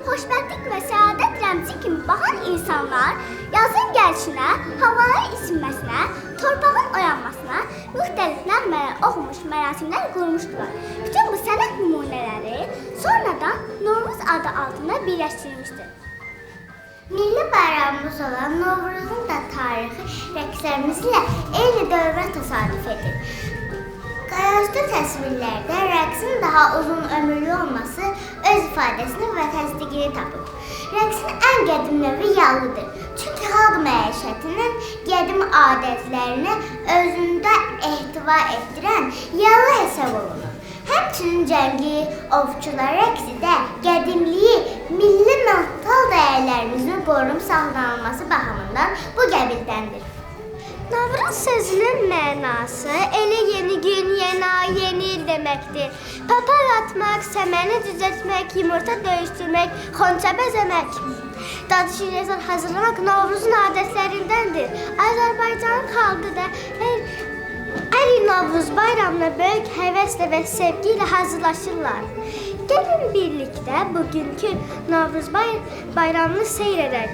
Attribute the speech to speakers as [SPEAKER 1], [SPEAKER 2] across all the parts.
[SPEAKER 1] xoşbəxtlik və səadət rəmzi kimi baxan insanlar yazın gəlişinə, havanın isinməsinə, torpağın oyanmasına müxtəlif nəğmələr oxumuş, mərasimlər qurmuşdular. Bütün bu sənət nümunələri sonradan Novruz adı altında birləşdirilmişdir. Milli bayramımız olan Novruzun da tarixi rəqslərimizlə eyni dövrə təsadüf edir. Qayaşlı təsvirlərdə rəqsin daha uzun ömürlü olması öz ifadəsini və təsdiqini tapıb. Rəqsin ən qədim növü yallıdır. Çünki xalq məişətinin qədim adətlərini özündə ehtiva etdirən yallı hesab olunur. Həmçinin cəngi, ovçular rəqsi də qədimliyi, milli mental dəyərlərimizin qorunub saxlanılması baxımından bu qəbildəndir. Novruz sözünün mənası elə yeni gün, yeni ay, yeni il deməkdir. Papaq atmaq, səməni düzəltmək, yumurta döyüşdürmək, xonça bəzəmək, dadı rezon hazırlamaq Novruzun adətlərindəndir. Azərbaycanın xalqı da hər il Novruz bayramına böyük həvəslə və sevgi ilə hazırlaşırlar. Gəlin birlikdə bugünkü Novruz bayramını seyr edək.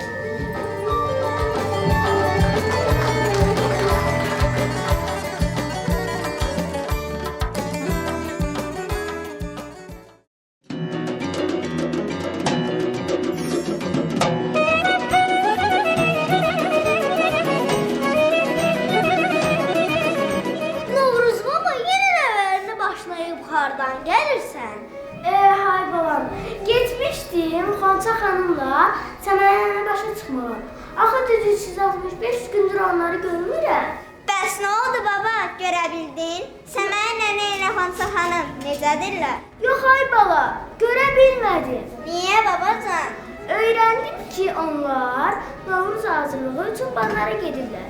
[SPEAKER 1] Hardan gəlirsən?
[SPEAKER 2] Hay balam, getmişdim Xonça xanımla səmənə başa çıxmağa. Axı düzü 365 gündür onları görmürəm.
[SPEAKER 1] Bəs nə oldu baba, görə bildin? Səmən nənə ilə Xonça xanım necədirlər?
[SPEAKER 2] Yox hay bala, görə bilmədim.
[SPEAKER 1] Niyə babacan?
[SPEAKER 2] Öyrəndim ki onlar Novruz hazırlığı üçün bazara gedirlər.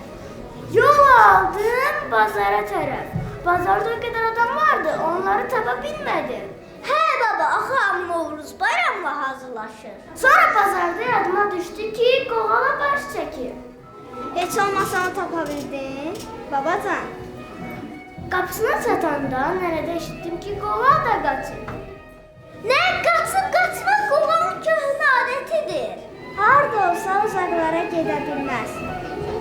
[SPEAKER 2] Yol aldım bazara tərəf. Bazarda o qədər adam vardı, onları tapa bilmədim.
[SPEAKER 1] Hə baba, axı hamı Novruz bayramına hazırlaşır.
[SPEAKER 2] Sonra bazarda yadıma düşdü ki, qoğala baş çəkir.
[SPEAKER 1] Heç olmasa onu tapa bildin? Babacan.
[SPEAKER 2] Qapısına çatanda nənədə eşitdim ki, qoğal da qaçır.
[SPEAKER 1] Nə qaçıb qaçmaq qoğalın köhnə adətidir. Harda olsa uzaqlara gedə bilməz.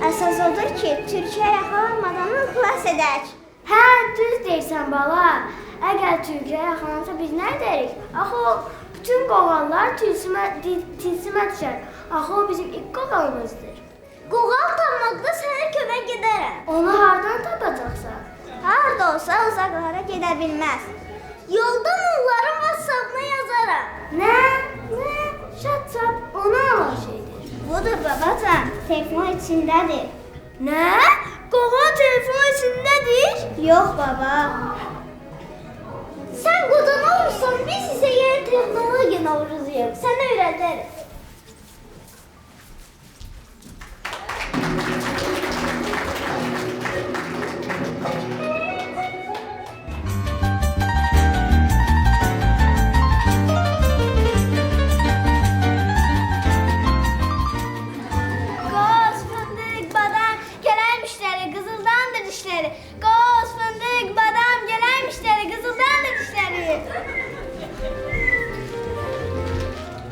[SPEAKER 1] Əsas odur ki, Türkiyə yaxalanmadan onu xilas edək.
[SPEAKER 2] Hə, düz deyirsən bala. Əgər Türkiyə yaxalansa biz nə edərik? Axı o bütün qoğallar tilsimə düşər. Axı o bizim ilk qoğalımızdır.
[SPEAKER 1] Qoğal tapmaqda sənə kömək edərəm.
[SPEAKER 2] Onu hardan tapacaqsan?
[SPEAKER 1] Harda olsa uzaqlara gedə bilməz. Yoldan onların WhatsApp-ına yazaram.
[SPEAKER 2] Nə? WhatsApp ona olan şeydir.
[SPEAKER 1] Budur babacan, telefon içindədir.
[SPEAKER 2] Nə? Qoğal telefon içindədir?
[SPEAKER 1] Yox baba. Sən qodan olursan, biz isə yeni texnologiya Novruzuyuq. Sənə öyrədərik.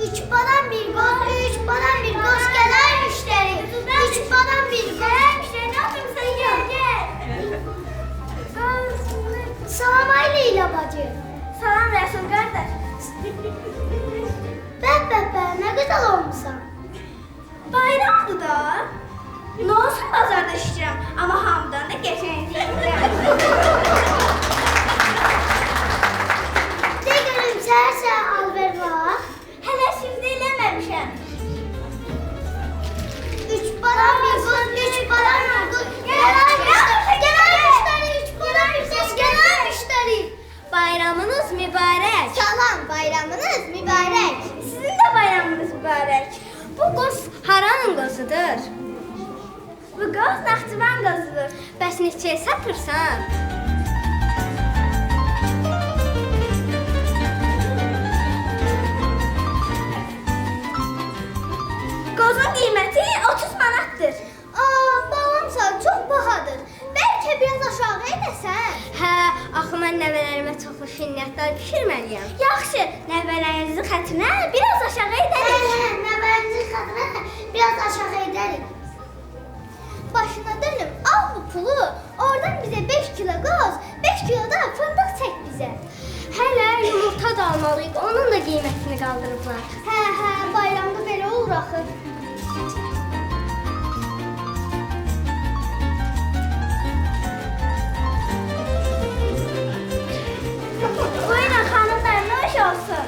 [SPEAKER 1] Üç badam bir qoz gələr müştəri. Üç badam bir qoz gələr müştəri. Nə oturmuşsan, gəl.
[SPEAKER 2] Salam ay Leyla bacı.
[SPEAKER 1] Salam Rəsul qardaş.
[SPEAKER 2] Bə, nə qədər olmuşsan?
[SPEAKER 1] Bayramdır da. Nə olsun bazarda işləyirəm, amma hamıdan da qəşəngdir.
[SPEAKER 2] De görüm, səhər alver var.
[SPEAKER 1] Hələ şimdi eləməmişəm.
[SPEAKER 2] Üç badam bir qoz, gələr müştəri.
[SPEAKER 1] Bayramınız mübarək.
[SPEAKER 2] Salam, bayramınız mübarək.
[SPEAKER 1] Sizin də bayramınız mübarək. Bu qoz haranın qozudur? Bu qoz Naxçıvan qozudur. Bəs neçəyə satırsan? Qozun qiyməti 30 manatdır.
[SPEAKER 2] Balamsa çox bahadır. Bəlkə biraz aşağı edəsən.
[SPEAKER 1] Hə, axı mən nəvələrimə çoxlu şirniyyatlar pişirməliyəm. Yaxşı, nəvələrinizin xətrinə biraz aşağı edərik.
[SPEAKER 2] Nəvərinizin xətrinə biraz aşağı edərik.
[SPEAKER 1] Başına dönüm, al bu pulu. Oradan bizə 5 kilo qoz, 5 kilo da fındıq çək bizə. Hələ yumurta da almalıyıq, onun da qiymətini qaldırıblar.
[SPEAKER 2] Hə, bayramda belə olur axı.
[SPEAKER 1] Buyurun xanımlar, noş olsun.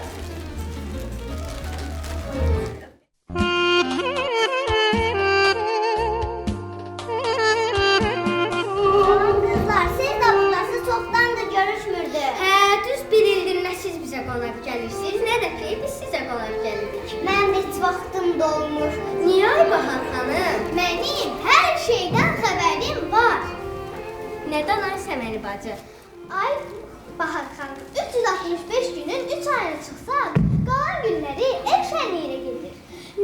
[SPEAKER 2] Kızlar, siz də buradasınız, çoxdandır görüşmürdük.
[SPEAKER 1] Hə, düz bir ildir nə siz bizə qonaq gəlirsiniz, nə də ki, biz sizə qonaq gəlirik.
[SPEAKER 2] Mənim heç vaxtım dolmur.
[SPEAKER 1] Niyə Bahar xanım?
[SPEAKER 2] Mənim hər şeydən xəbərim var. Nədən ay Səməri bacı?
[SPEAKER 1] Ay Bahar xanım, 365 günün 3 ayına çıxsaq, qalan günləri ev şənliyinə gedir.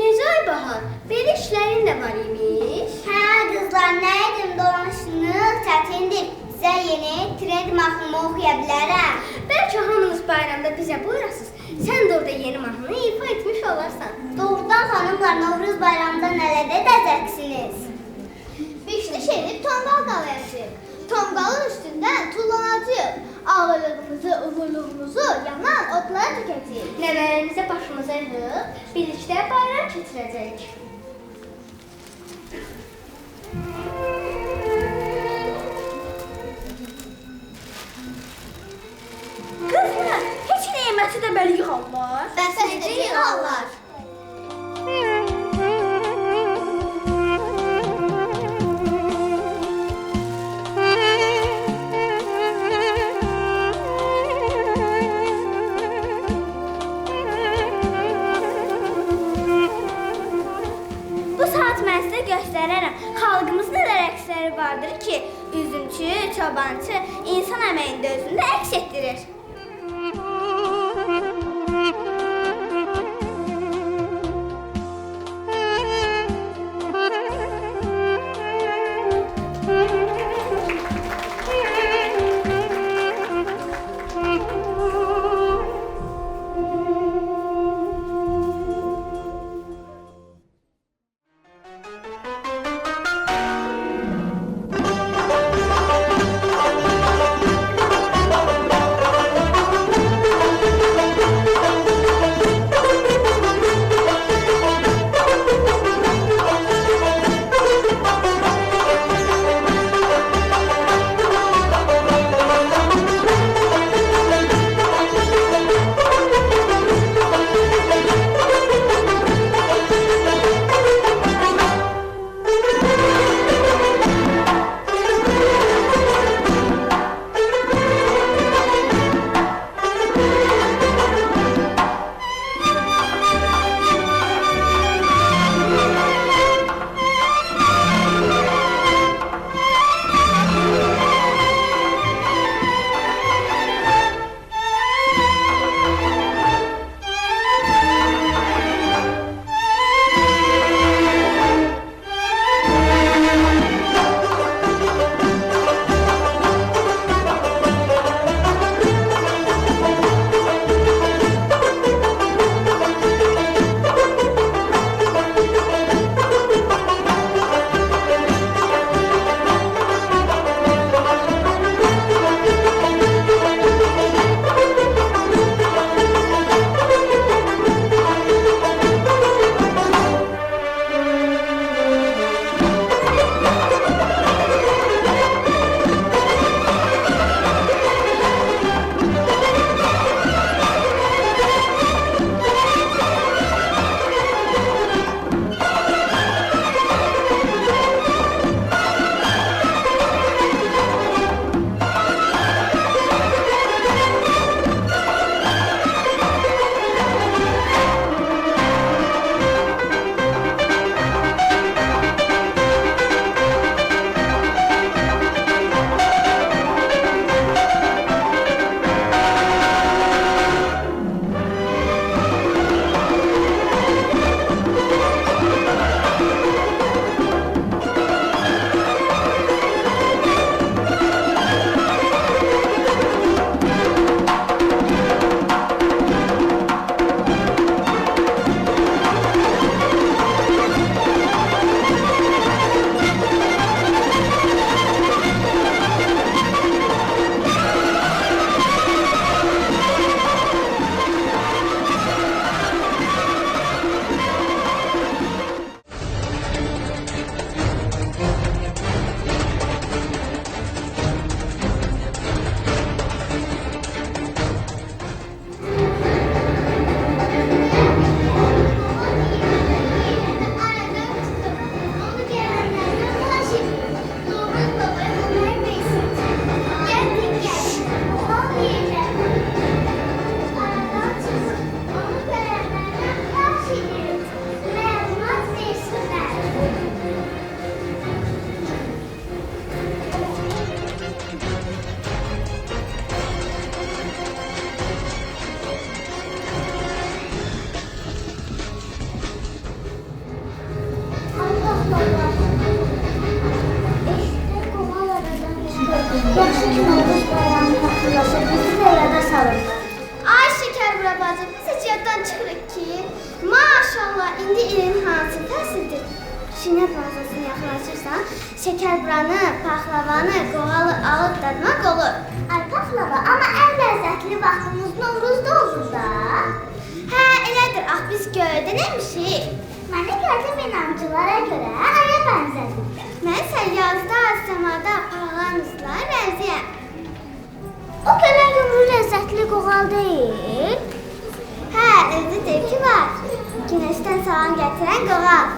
[SPEAKER 2] Necə ay Bahar? Belə işlərin də var imiş.
[SPEAKER 1] Hə qızlar, nə edim, dolaşınıq çətindir. Sizə yeni trend mahnımı oxuya bilərəm.
[SPEAKER 2] Bəlkə hamınız bayramda bizə buyurasınız. Sən də orada yeni mahnını ifa etmiş olarsan.
[SPEAKER 1] Doğrudan xanımlar, Novruz bayramında nələr edəcəksiniz? Bişli şerif tonqal qalayacaq. Tonqalın üstündən tullanacaq. Ağırlığımızı, uğurluğumuzu yanan otlara tükəcək.
[SPEAKER 2] Nəvələrimizə başımıza yığıb, birlikdə bayram keçirəcəyik. Qızlar, heç neməti də belə yığarlar.
[SPEAKER 1] Bəs necə yığarlar?
[SPEAKER 2] Bu saat mən sizə göstərərəm. Xalqımızın nələr əksləri vardır ki, üzümçü, çobançı insan əməyində özündə əks etdirir. bazarında.
[SPEAKER 1] Ay şeker bura bacı, biz heç yaddan çıxırıq ki. Maşallah, indi ilin hansı fəsildir? Şinə bazasını yaxınlaşırsan, şeker buranı, paxlavanı, qoğalı alıb dadmaq olur. Ay paxlava, amma ən ləzzətli vaxtımız Novruzda olur da. Hə, elədir, ax biz gördənəmişik. Mənə gördüm inancılara görə aya bənzədir. Mən isə yazda, səmada parlayan ızlara bənzəyəm. O gələn yumru ləzzətli qoğal deyil. Hə, evdə devki var. Günəşdən salam gətirən qoğal.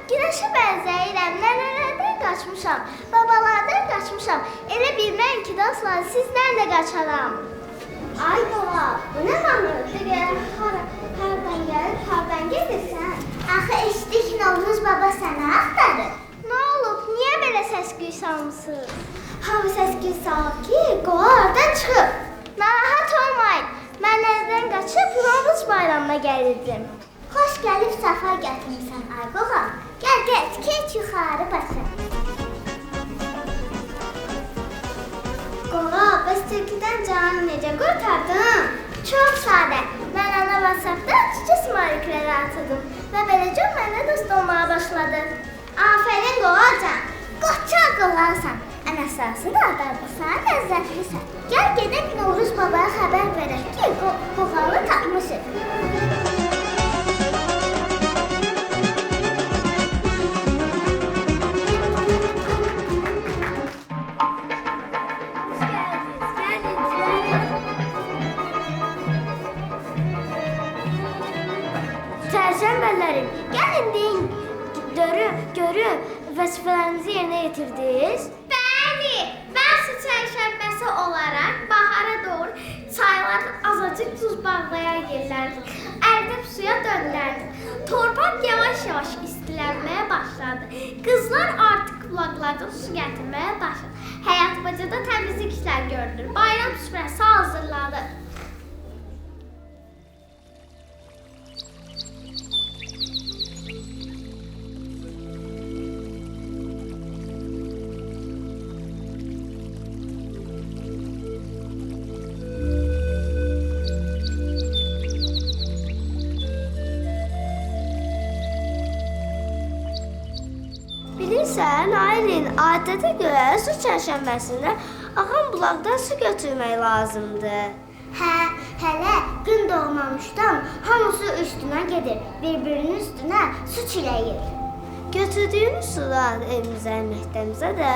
[SPEAKER 1] Güneşə bənzəyirəm, nənələrdən qaçmışam, babalardan qaçmışam. Elə bilmən ki, dostlar, sizdən də qaçaram. Ay baba, bu nə manırdı? Hardan gəlib, hardan gedirsən? Axı eşitdik Novruz baba sənə axtarır. Nə olub, niyə belə səs-küy salmısınız? Hamı səs-küy salıb ki, qoğa oradan çıxıb. Narahat olmayın, mən nəzdən qaçıb Novruz bayramına gəlirdim. Xoş gəlib səfa gətirmişsən, ay qoğa. Gəl, keç yuxarı başa. Qoğa, bəs türküdən canını necə qurtardın? Çox sadə. Mən ana WhatsApp-da çiçək smarikləri atırdım və beləcə mənə dost olmağa başladı. Afərin qoğacan, qoçaq qoğasan. Ən əsasını adardısan, ləzzətlisən. Gəl gedək Novruz babaya xəbər verək ki, qoğalı tapmışıq. Çərşənbələrim, gəlin deyin, görün, vəzifələrinizi yerinə yetirdiniz. Bəli, mən su çərşənbəsi olaraq bahara doğru çayların azacıq tuz bağlayan yerlərdim. Ərdib suya döndərdim. Torpaq yavaş-yavaş istilənməyə başladı. Qızlar artıq bulaqlardan su gətirməyə başladı. Həyat bacada təmizlik işlər görülür. Bayram süfrəsi hazırladı. Bilirsən, Aylin, adətə görə su çərşənbəsində axan bulaqdan su götürmək lazımdır. Hə, hələ gün doğmamışdan hamısı üstünə gedir, bir-birinin üstünə su çiləyir. Götürdüyümüz sular evimizə, məktəbimizə də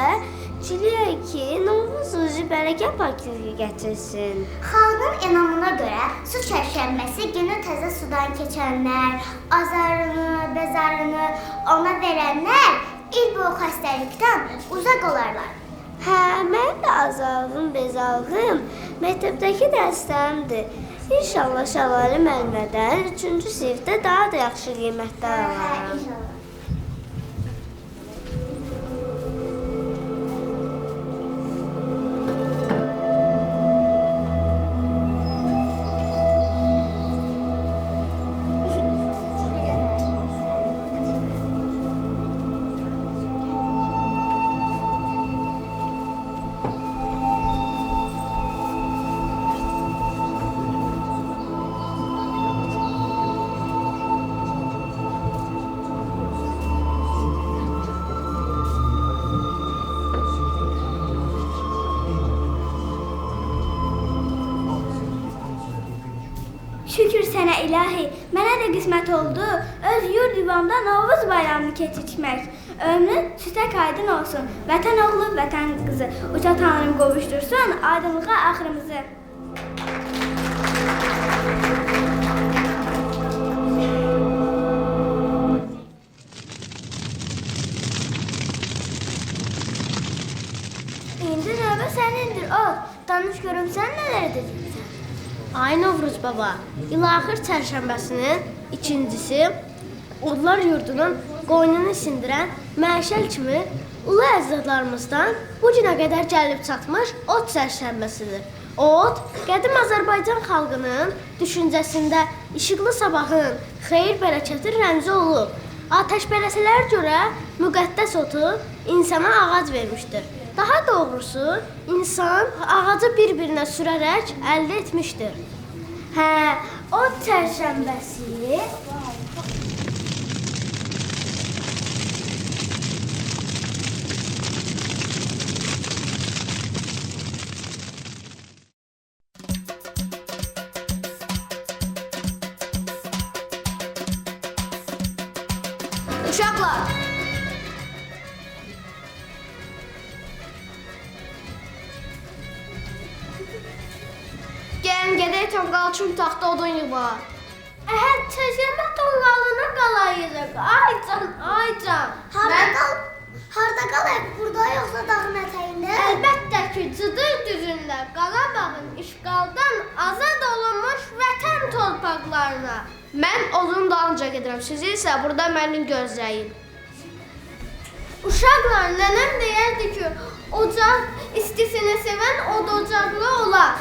[SPEAKER 1] çiləyək ki, Novruz ruju bərəkət paklığı gətirsin. Xalqın inamına görə su çərşənbəsi günü təzə sudan keçənlər, azarını, bezarını ona verənlər İl bu xəstəlikdən uzaq olarlar. Hə, mənim də azarlığım, bezarlığım məktəbdəki dərslərimdir. İnşallah şəlalə müəllimədən 3-cü sinifdə daha da yaxşı qiymətlər alaram. Hə, inşallah. Şükür sənə ilahi, mənə də qismət oldu öz yurd yuvamda Novruz bayramını keçirmək. Ömrün sütək aydın olsun, vətən oğlu, vətən qızı. Uca Tanrım qovuştursun aydınlığa axırımızı. İndi növbə sənindir, danış görüm sən nələr edəcəksən?
[SPEAKER 2] Ay Novruz baba, ilaxır çərşənbəsinin ikincisi odlar yurdunun qoynunu sindirən məşəl kimi ulu əcdadlarımızdan bu günə qədər gəlib çatmış ot çərşənbəsidir. Ot, qədim Azərbaycan xalqının düşüncəsində işıqlı sabahın, xeyir-bərəkətin rəmzi olub. Atəşpərəsələrə görə müqəddəs otu insana ağac vermişdir. Daha doğrusu, insan ağacı bir-birinə sürərək əldə etmişdir. Ot çərşənbəsi
[SPEAKER 3] Uşaqlar! Gəlin gedək tonqalçın taxta odun yığmağa.
[SPEAKER 2] çərşənbə tonqalını qalayırıq. Ay can.
[SPEAKER 1] Harda qalaq? Burada yoxsa dağın ətəyində?
[SPEAKER 2] Əlbəttə ki, Cıdır düzündə Qarabağın işğaldan azad olunmuş vətən torpaqlarına.
[SPEAKER 3] Mən odun dalınca gedirəm, siz isə burada məni gözləyin.
[SPEAKER 2] Uşaqlar, nənəm deyərdi ki, ocaq istisini sevən od ocaqlı olar.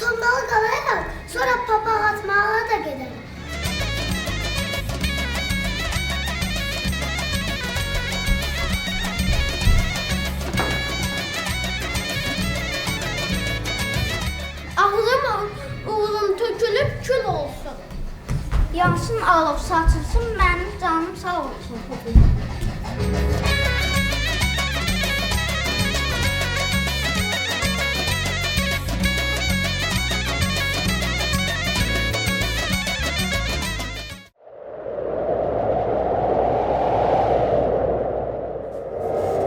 [SPEAKER 1] Tonqalı qalayaq, sonra papaq atmağa da gedərik.
[SPEAKER 2] Ağlım uğurum tökülüb kül olsun.
[SPEAKER 1] Yansın alov saçılsın, mənim canım sağ olsun.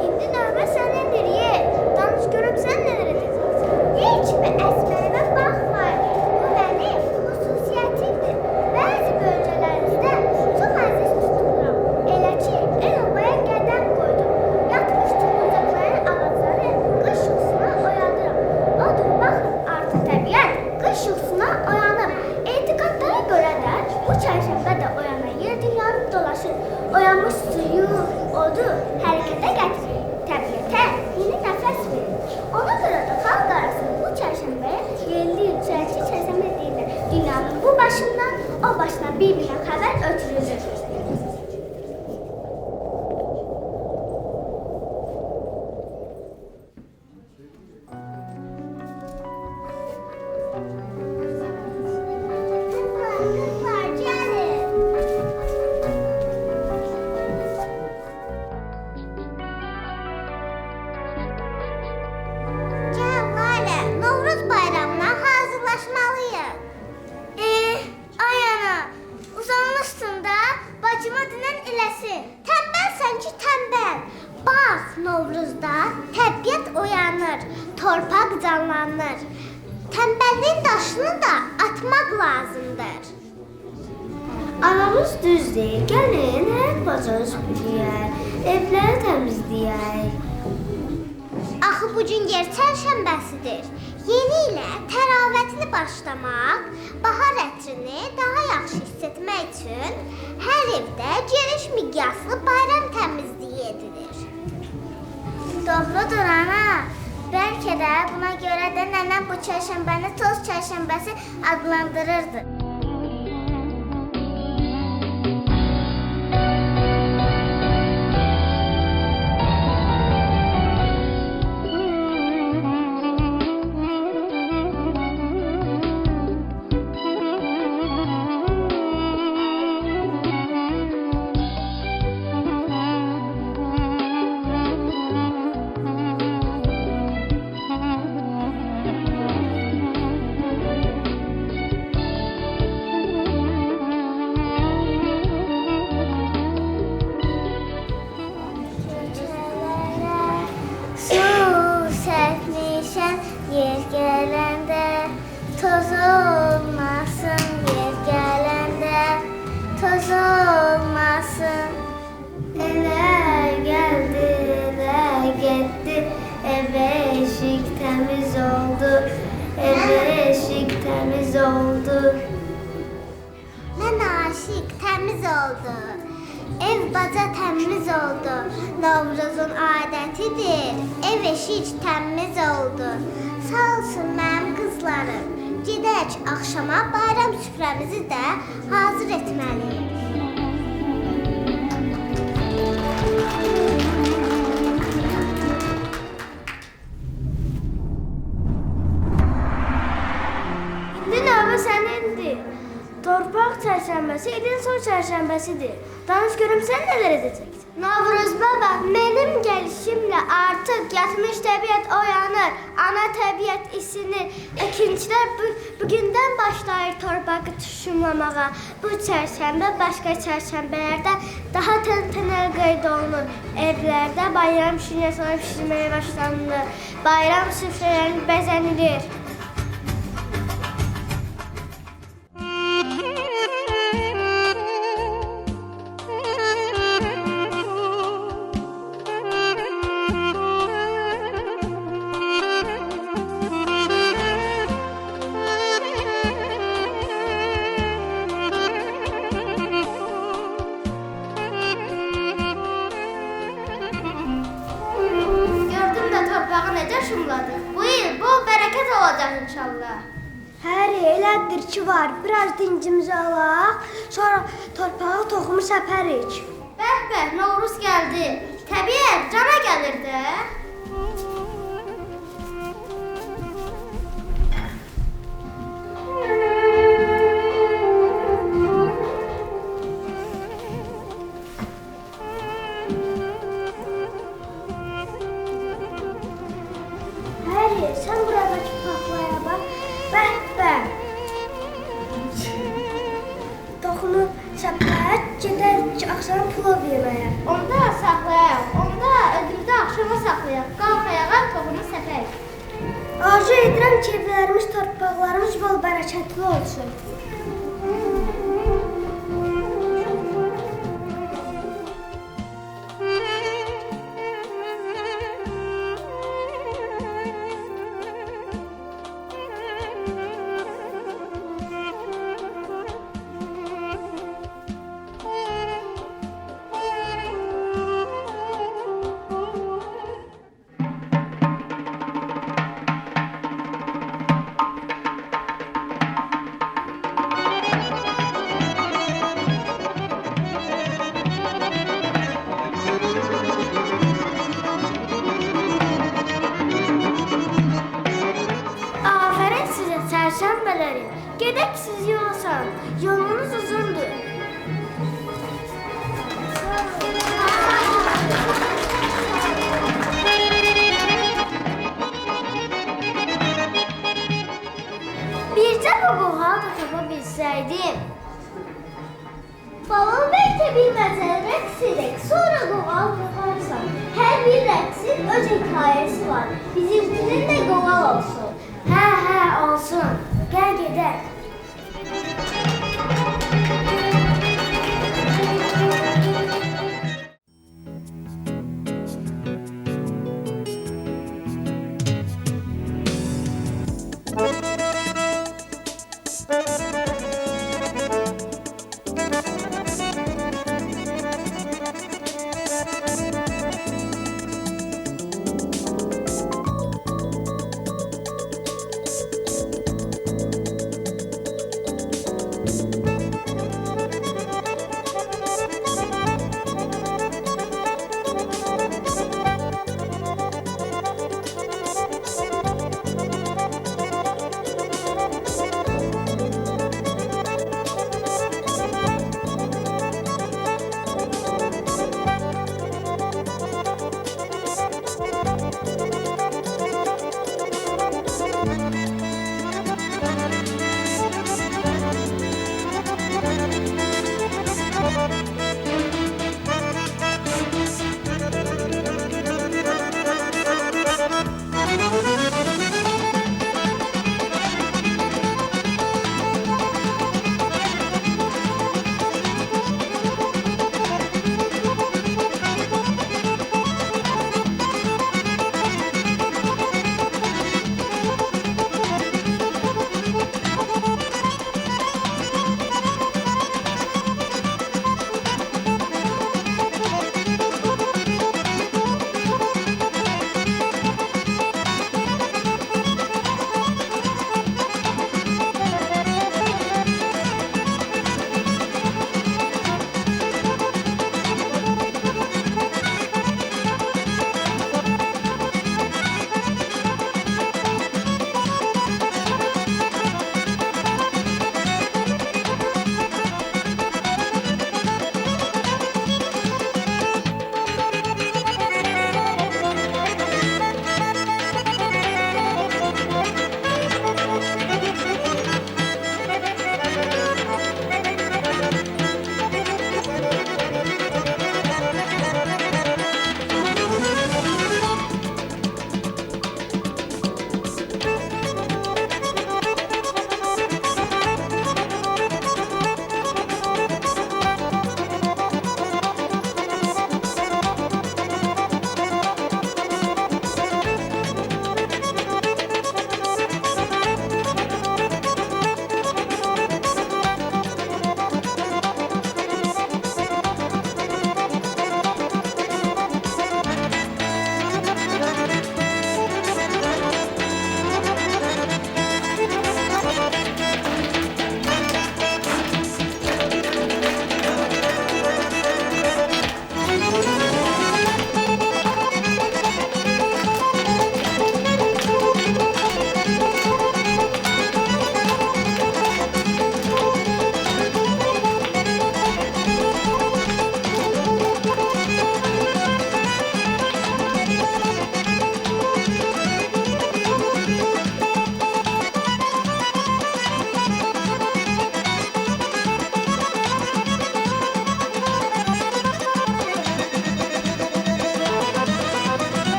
[SPEAKER 1] İndi növbə sənindir, ye. Danış görüm sən nələr edəcəksən. Ye kimi əsməyimə baxmayın. Bu mənim xüsusiyyətimdir. Bəzi bölgələrimizdə çox əziz tuturam. Elə ki, el obaya qədəm qoydum. Yatmış tümürcəklərin ağacları qış yuxusuna oyadıram. Odur, baxın, artıq təbiət qış yuxusuna oyanır. Etiqadlara görə də bu çərşənbə də oyanan yer dünyanı dolaşır. Oyanmış suyu, odu hərəkətə gətirir. Təbiətə yeni nəfəs verir. Ona görə də xalq arasında bu çərşənbəyə yerli yüksəlçi çərşənbə deyirlər. Dünyanın bu başından o başına bir-birinə xəbər ötürülür. Kızlar, gəlin. Gəl Lalə, Novruz bayramına hazırlaşmalıyıq. Ay ana, uzanmışsın da, bacıma dinən eləsin. Tənbəlsən ki, tənbəl. Bax, Novruzda təbiət oyanır, torpaq canlanır. Tənbəlliyin daşını da atmaq lazımdır.
[SPEAKER 2] Anamız düz deyir. Gəlin, həyat bacarı süpürəyək, evləri təmizləyək.
[SPEAKER 1] Axı bugün yer çərşənbəsidir. Yeni ilə təravətini başlamaq, bahar ətrini daha yaxşı hiss etmək üçün hər evdə geniş miqyaslı bayram təmizliyi edilir. Doğrudur ana. Bəlkə də buna görə də nənəm bu çərşənbəni toz çərşənbəsi adlandırırdı. Yer gələndə toz olmasın, yer gələndə toz olmasın.
[SPEAKER 2] Elə gəldi, elə getdi, ev eşik təmiz oldu, ev eşik təmiz oldu.
[SPEAKER 1] Mən aşiq təmiz oldu. Ev baca təmiz oldu. Novruzun adətidir. Ev eşik təmiz oldu. Sağ olsun mənim qızlarım. Gedək axşama bayram süfrəmizi də hazır etməliyik.
[SPEAKER 2] İndi növbə sənindir. Torpaq çərşənbəsi ilin son çərşənbəsidir. Danış görüm sən nələr edəcəksən?
[SPEAKER 1] Novruz baba, mənim gəlişimlə artıq yatmış təbiət oyanır, ana təbiət isinir. Əkinçilər bugündən başlayır torpağı tuşumlamağa. Bu çərşənbə başqa çərşənbələrdən daha təntənəli qeyd olunur. Evlərdə bayram şirniyyatları pişirməyə başlanılır. Bayram süfrələri bəzənilir.
[SPEAKER 3] Gördüm də torpağı necə şumladı. Bu il bol bərəkət olacaq inşallah.
[SPEAKER 2] Hər elədir ki var. Biraz dincimizi alaq, sonra torpağı toxumu səpərik.
[SPEAKER 3] Bəh, Novruz gəldi. Təbiət cana gəlir də.
[SPEAKER 2] Həri, sən buradakı paxlaya bax. Bəh. Toxumu səpət, gedək axşam plov yeməyə.
[SPEAKER 3] Onda saxlayaq. Onda ödüldə axşama saxlayaq. Qalx ayağa, toxumu səpək.
[SPEAKER 2] Arzu edirəm ki, evlərimiz, torpaqlarımız bol bərəkətli olsun. Aferin sizə çərşənbələri. Gedək siz yola salın. Yolunuz uzundur.
[SPEAKER 1] Bircə bu qoğal da tapa bilsəydim. Balon məktəbi məsələ rəqs edək, sonra qoğal taparsan. Hər bir rəqsin öz hekayəsi var. Bizimkinin də qoğal olsun.
[SPEAKER 2] Hə, olsun. Gəl gedək.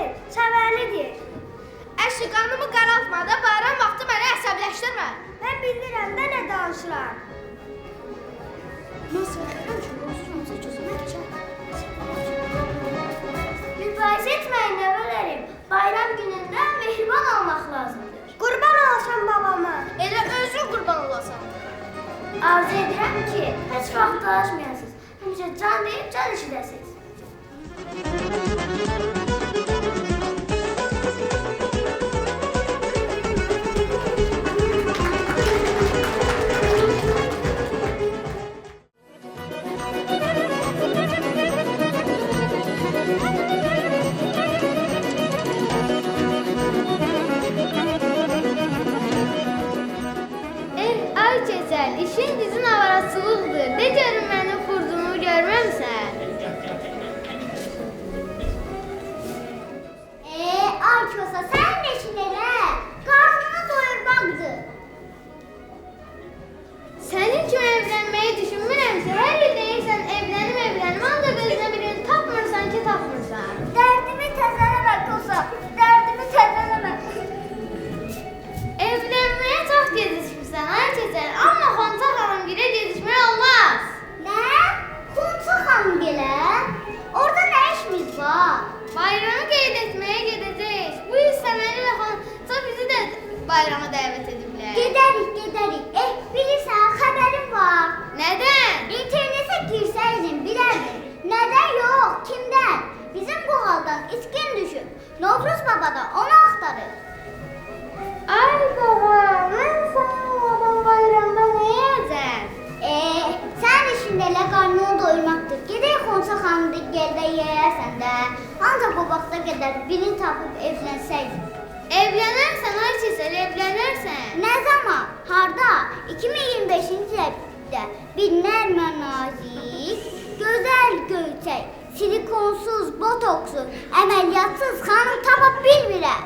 [SPEAKER 2] deyil, səmərlidir.
[SPEAKER 3] Əşi, qanımı qaraltma da, bayram vaxtı məni əsəbləşdirmə.
[SPEAKER 2] Mən bilirəm də nə danışıram. Mübahisə etməyin nəvələrim. Bayram günündə mehriban olmaq lazımdır. Qurban olasam babama.
[SPEAKER 3] Elə özün qurban olasan.
[SPEAKER 2] Arzu edirəm ki, heç vaxt dalaşmayasınız. Həmişə can deyib can işidəsiniz.
[SPEAKER 3] Ay Keçəl, işin dizin avarasılıqdır. De görüm mənim xurdumu görməmsən.
[SPEAKER 1] Ay Kosa, sən də işin elə. Qarnını doyurmaqdır.
[SPEAKER 3] Sənin kimi evlənməyi düşünmürəmsə, hər il deyirsən evlənim, ancaq özünə birini tapmırsan ki, tapmırsan.
[SPEAKER 1] Dərdimi təzələmə Kosa, dərdimi təzələmə.
[SPEAKER 3] Evlənməyə çox gecikmirsən, ay Keçəl, amma Xonça xanım gilə gecikmək olmaz.
[SPEAKER 1] Nə? Xonça xanım gələ? Orada nə işimiz var?
[SPEAKER 3] Bayramı qeyd etməyə gedəcəyik. Bu il sənəni və Xonça bizi də bayrama dəvət ediblər.
[SPEAKER 1] Gedərik. Bilirsən, xəbərim var.
[SPEAKER 3] Nədən?
[SPEAKER 1] İnternetə girsəydin, bilərdin. Nədən yox, kimdən? Bizim bu haldan iskin düşüb. Novruz baba da onu axtarır.
[SPEAKER 3] Ay baba, mən sana olan bayramda nə yeyəcəm?
[SPEAKER 1] Sən işində elə qarnını doyurmaqdır. Gedək Xonça xanım da gəldə yeyərsən də. Ancaq o vaxta qədər birini tapıb evlənsəydin.
[SPEAKER 3] Evlənərsən, ay Keçəl, evlənərsən.
[SPEAKER 1] Nə zaman? Harda? 2025-ci ildə bir nərmə nazik, gözəl göyçək, silikonsuz, botoksuz, əməliyyatsız xanım tapa bilmirəm.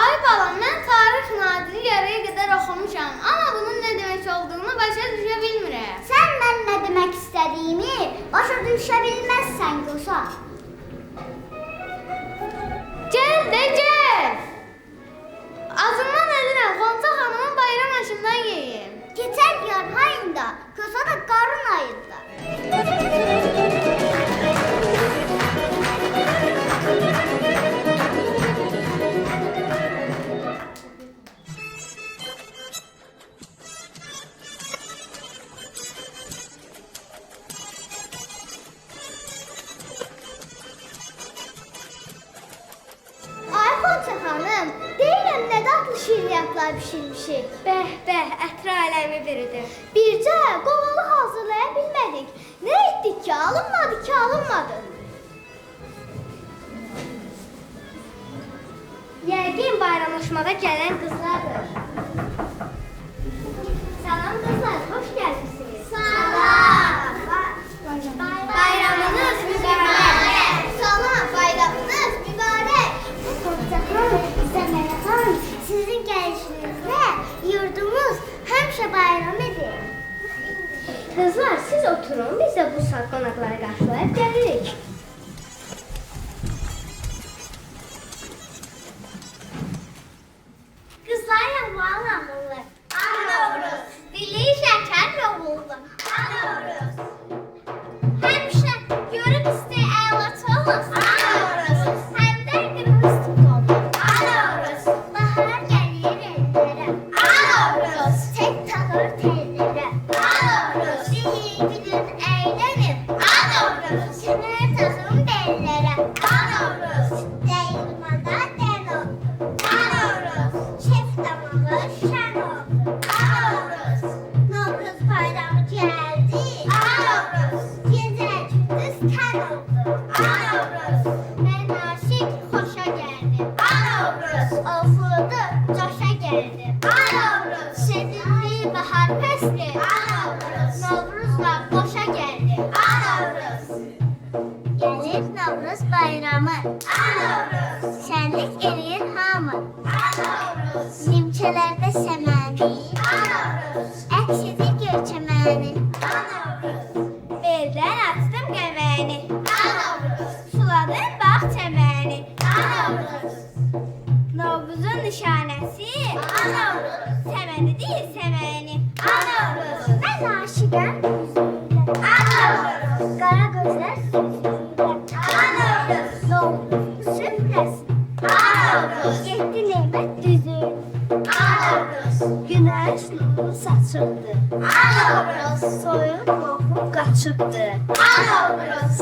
[SPEAKER 3] Ay balam, mən tarix nadiri yarıya qədər oxumuşam, amma bunun nə demək olduğunu başa düşə bilmirəm.
[SPEAKER 1] Sən mən nə demək istədiyimi başa düşə bilməzsən Kosa.
[SPEAKER 3] Gəl də gəl. Azından edirəm, Xonça xanımın bayram aşından yeyim.
[SPEAKER 1] Keçən yar ayında, Kosa da qarın ayında.
[SPEAKER 3] Ay Xonça xanım, deyirəm nə dadlı şirniyyatlar bişirmişik. Bəh, ətri aləmi biridir. Bircə qovalı hazırlaya bilmədik. Nə etdik ki, alınmadı. Yəqin bayramlaşmağa gələn qızlardır. Salam qızlar, xoş gəlmişsiniz.
[SPEAKER 1] Salam.
[SPEAKER 3] Bayramınız mübarək. Salam, bayramınız mübarək.
[SPEAKER 1] Xonça xanım, Səmərə xanım, sizin gəlişinizlə yurdumuz həmişə bayram edir.
[SPEAKER 3] Kızlar, siz oturun, biz de bu saat qonaqları qarşılayıb gəlirik.
[SPEAKER 1] Qızlar yağmalı olur. Anıyoruz. Dili şəkər yoğuldu. Anıyoruz. Həmişə görüb istəyə əlaçı olasın. Anıyoruz. Həm də qırmızı tutuldu. Anıyoruz. Bahar gəlir ellərə. Anıyoruz. Çək taxır tellərə. Anıyoruz. Bilir əylənir. Anıyoruz. Kəmər taxırım bellərə. Anıyoruz. Dəyirmanda dəl oldu. Anıyoruz. Şef damağı şən oldu. Anıyoruz. Novruz bayramı gəldi. Anıyoruz. Gecə gündüz tən oldu. Anıyoruz. Mən aşiq xoşa gəldim. Anıyoruz. Oxudu coşa gəldi. Anıyoruz. Sevinli bahar fəsli. Anıyoruz. Novruzla boşa gəldi. Anıyoruz. Gəlir Novruz bayramı. Anıyoruz. Şənlik eləyir hamı. Anıyoruz. Nimçələrdə səməni. Anıyoruz. Əks edir görkəməni. Anıyoruz. Beldən açdım qəməni. Anıyoruz. Suladım bağ sevəni. Mən aşiqəm. Qara gözlər Novruz süfrəsi. 7 nemət düzü. Günəş nuru saçıldı. Soyuq qoxu qaçıbdı.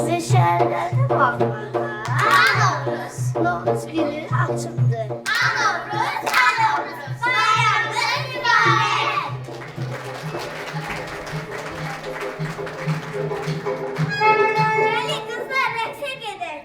[SPEAKER 1] Meşələrdə bağlarda Novruz gülü açıbdı.
[SPEAKER 3] Bayramdır mübarək.
[SPEAKER 1] Gəlin qızlar rəqsə gedək.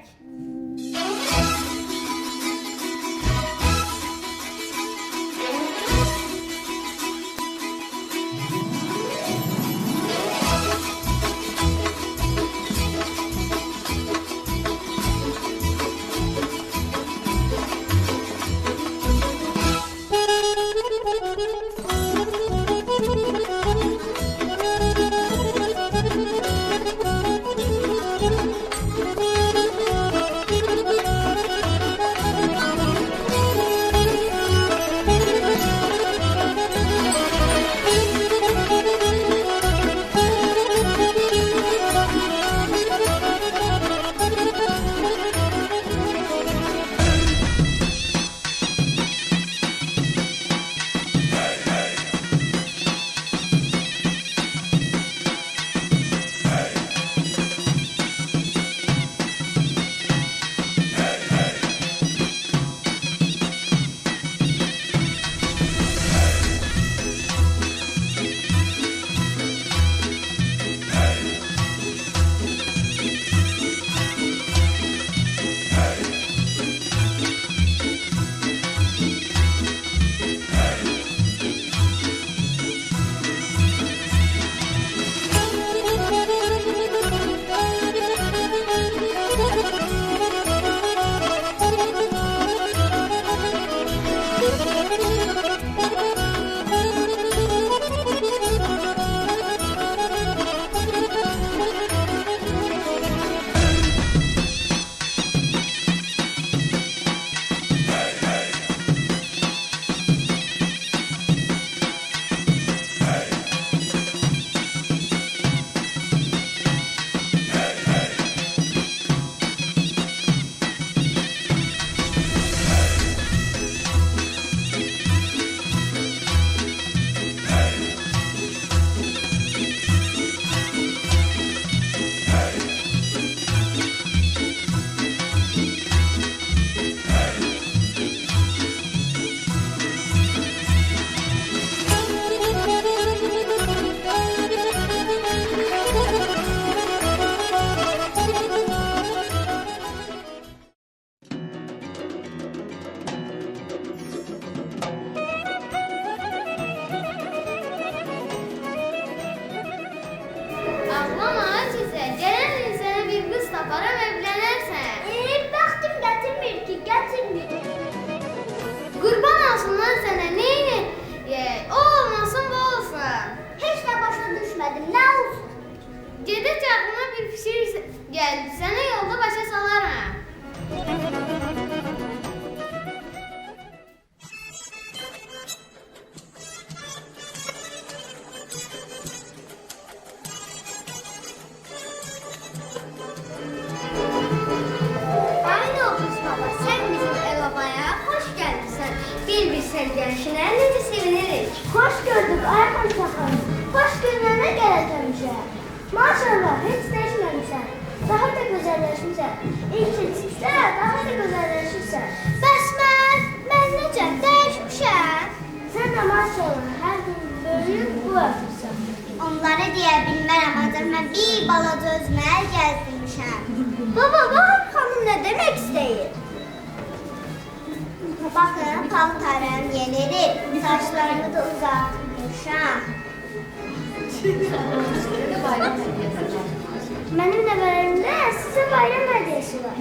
[SPEAKER 2] taparım evlenirsen.
[SPEAKER 3] Bəxtim gətirmir ki, gətirmir.
[SPEAKER 2] Qurban olsunlar sənə, neyini? O olmasın, bu olsun.
[SPEAKER 3] Heç nə başa düşmədim, nə olsun?
[SPEAKER 2] Gedəcək ağlıma bir fikir gəldi, sənə yolda başa salarım.
[SPEAKER 3] Gəlişinə necə sevinirik. Xoş gördük Ayxan Çaxan. Xoş günlərə gələcəmişəm. Maşallah, heç dəyişməmişsən. Daha da gözəlləşmişsən. İlk daha da gözəlləşirsən. Bəs mən necə dəyişmişəm? Sən də maşallah, hər gün böyüyüb bu atırsan.
[SPEAKER 1] Onları deyə bilmərəm, ancaq mən bir balaca özümə əl gəzdirmişəm.
[SPEAKER 3] Baba, Bahar xanım nə demək istəyir?
[SPEAKER 1] Baxın, paltarım yenidir, saçlarımı da uzatmışam.
[SPEAKER 3] Mənim nəvələrimdə sizə bayram hədiyyəsi var.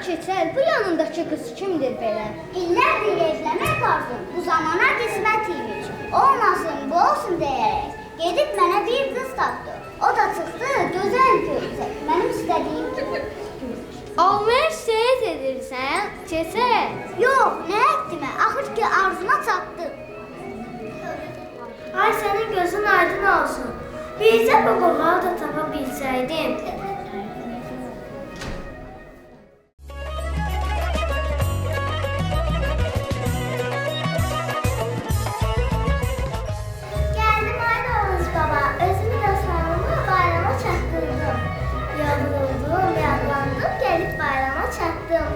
[SPEAKER 3] keçər, bu yanındakı qız kimdir belə?
[SPEAKER 1] İllərdir evlənmək arzum, bu zamana qismət imiş. Olmasın, bu olsun deyərək. Gedib mənə bir qız tapdı. O da çıxdı, gözəl görsək. Mənim istədiyim kimi.
[SPEAKER 3] Almaya istəyət edirsən, keçər.
[SPEAKER 1] Yox, nə etdimə? Axır ki, arzuma çatdı.
[SPEAKER 2] Ay sənin gözün aydın olsun. Bircə bu qoğağı da tapa bilsəydim.
[SPEAKER 1] Gəldim ay Novruz baba, özümü də sağlamı bayrama çatdırdım. Yoruldum, yağlandım, gəlib bayrama çatdım.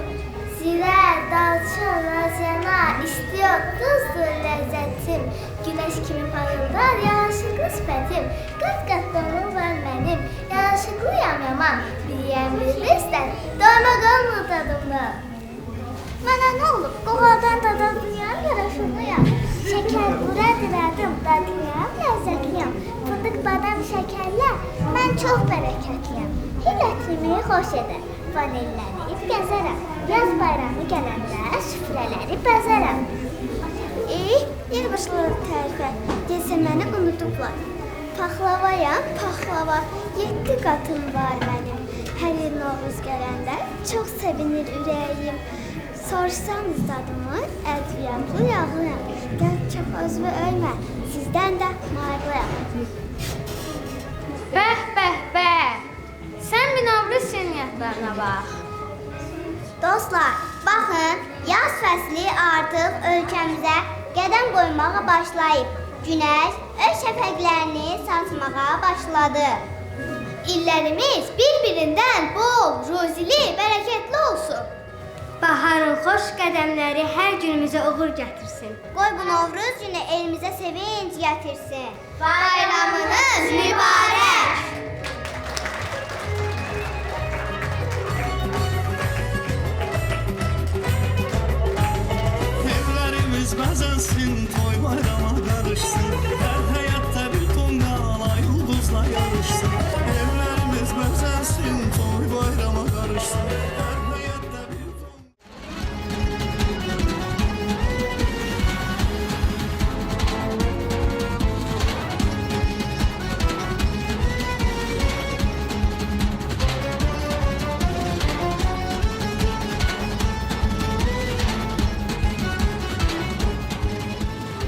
[SPEAKER 1] Zirə, dalçın, naziyana, istiyor qızdır ləzzətim. Güneş kimi parıldar, yaraşıqlı sifətim. Qat-qat donum var mənim, yaraşıqlıyam yaman. Biliyəm bilirsən, doyma qalmır tadımda. Mənə nə olub? Qoğaldan dadadlıyam, yaraşıqlıyam. Şəkər bura dirədim, dadlıyam, ləzzətliyam. Fındıq, badam, şəkərlər, mən çox bərəkətliyəm. Hilətlimi xoş edər, vanilləni gəzərəm. Yaz bayramı gələndə süfrələri bəzərəm. Bir başladı tərifə, desən məni unutublar. Paxlavayam, paxlava, 7 qatım var mənim. Hər il Novruz gələndə çox sevinir ürəyim. Sorsanız dadımı, ədviyyatlı yağlıyam. Gəl çox özümü ölmə, sizdən də marlıyam.
[SPEAKER 3] Bəh, bəh, bəh. Sən bir Novruz şeniyatlarına bax.
[SPEAKER 1] Dostlar, baxın, yaz fəsli artıq ölkəmizə qədəm qoymağa başlayıb. Günəş öz şəfəqlərini saçmağa başladı. İllərimiz bir-birindən bol, ruzili, bərəkətli olsun.
[SPEAKER 3] Baharın xoş qədəmləri hər günümüzə uğur gətirsin.
[SPEAKER 1] Qoy bu Novruz günü elimizə sevinç gətirsin. Bayramınız mübarək.
[SPEAKER 4] Evlerimiz bəzənsin, toy bayrama qarışsın. Hər həyatda bir tonqala yıldızla yarışsın. Evlerimiz bəzənsin, toy bayrama qarışsın. Hər həyatda bir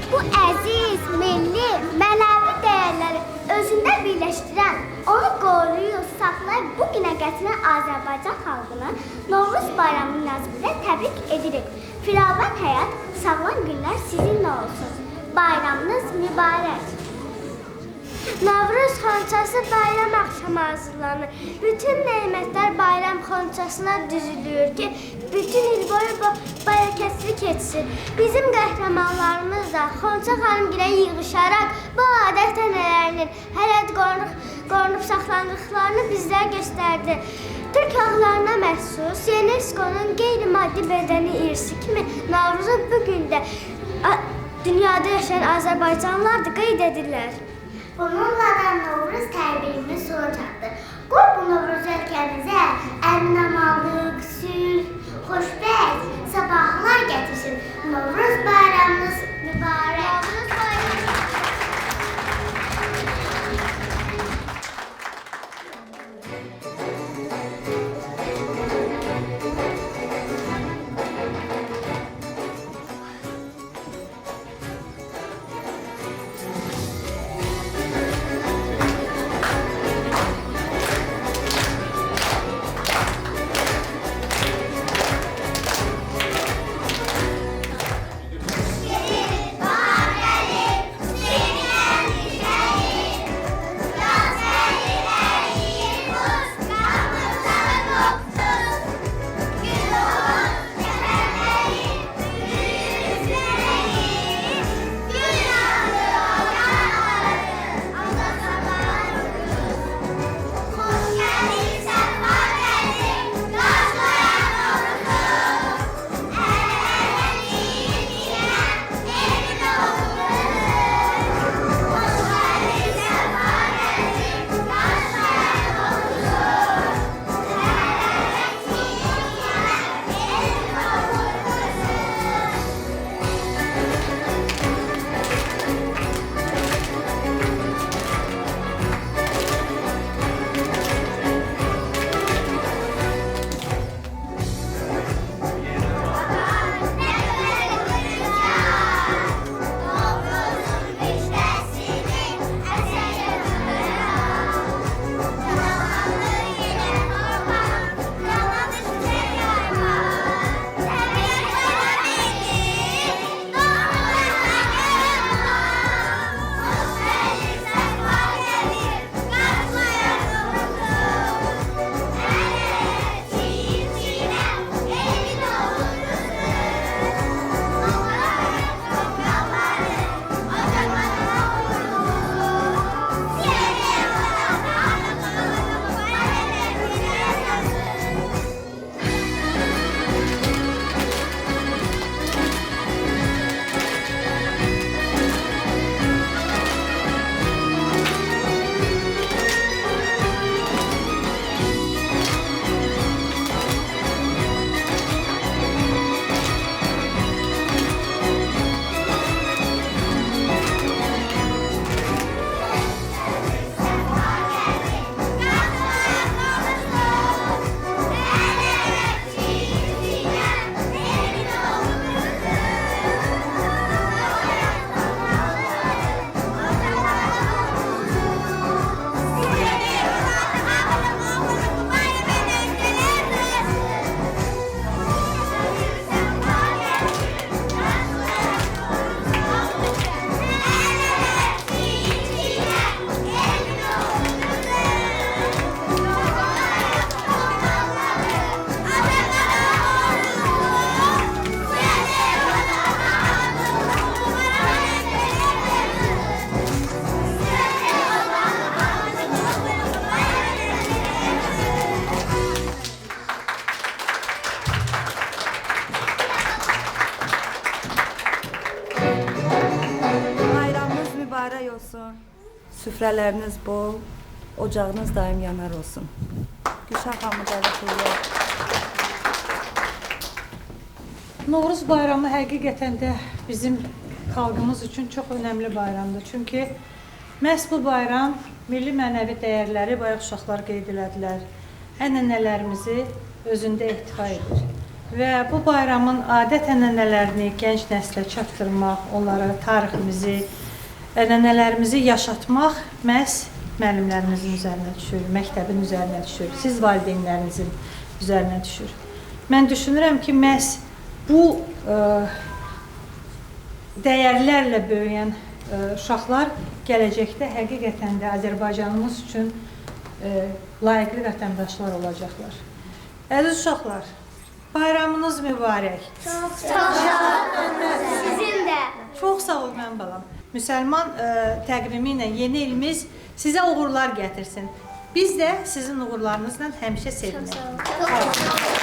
[SPEAKER 1] Bu əziz, milli, mənəvi dəyərləri özündə birləşdirən, onu qoruyub, saxlayıb bu günə gətirən Azərbaycan xalqını Novruz bayramı münasibətilə təbrik edirik. Firavan həyat, sağlam günlər sizinlə olsun. Bayramınız mübarək.
[SPEAKER 3] Novruz xonçası bayram axşamı hazırlanır. Bütün nemətlər bayram xonçasına düzülür ki, bütün il boyu bərəkətli keçsin. Bizim qəhrəmanlarımız da Xonça xanımgilə yığışaraq bu adət-ənənələrinin hələ qorunub saxlandıqlarını bizlərə göstərdi. Türk xalqlarına məxsus UNESCO-nun qeyri-maddi bədəni irsi kimi Novruzun bu gündə dünyada yaşayan Azərbaycanlılar da qeyd edirlər.
[SPEAKER 1] Bununla da Novruz tərbiyimiz sona çatdı. Qoy bu Novruz ölkəmizə əmin-amanlıq, sülh, xoşbəxt sabahlar gətirsin. Novruz bayramınız mübarək. Novruz bayramınız Bahar
[SPEAKER 5] mübarək olsun. Süfrələriniz bol, ocağınız daim yanar olsun. Gülşah xanımı dəvət edirəm.
[SPEAKER 6] Novruz bayramı həqiqətən də bizim xalqımız üçün çox önəmli bayramdır. Çünki məhz bu bayram milli mənəvi dəyərləri bayaq uşaqlar qeyd elədilər. Ənənələrimizi özündə ehtiva edir. Və bu bayramın adət-ənənələrini gənc nəslə çatdırmaq, onlara tariximizi, ənənələrimizi yaşatmaq məhz müəllimlərimizin üzərinə düşür, məktəbin üzərinə düşür, siz valideynlərinizin üzərinə düşür. Mən düşünürəm ki, məhz bu dəyərlərlə böyüyən uşaqlar gələcəkdə həqiqətən də Azərbaycanımız üçün layiqli vətəndaşlar olacaqlar. Əziz uşaqlar, bayramınız mübarək.
[SPEAKER 3] Çox sağ olun. Sizin də.
[SPEAKER 6] Çox sağ ol mənim balam. Müsəlman təqvimi ilə yeni ilimiz sizə uğurlar gətirsin. Biz də sizin uğurlarınızla həmişə sevinək.
[SPEAKER 3] Çox sağ olun.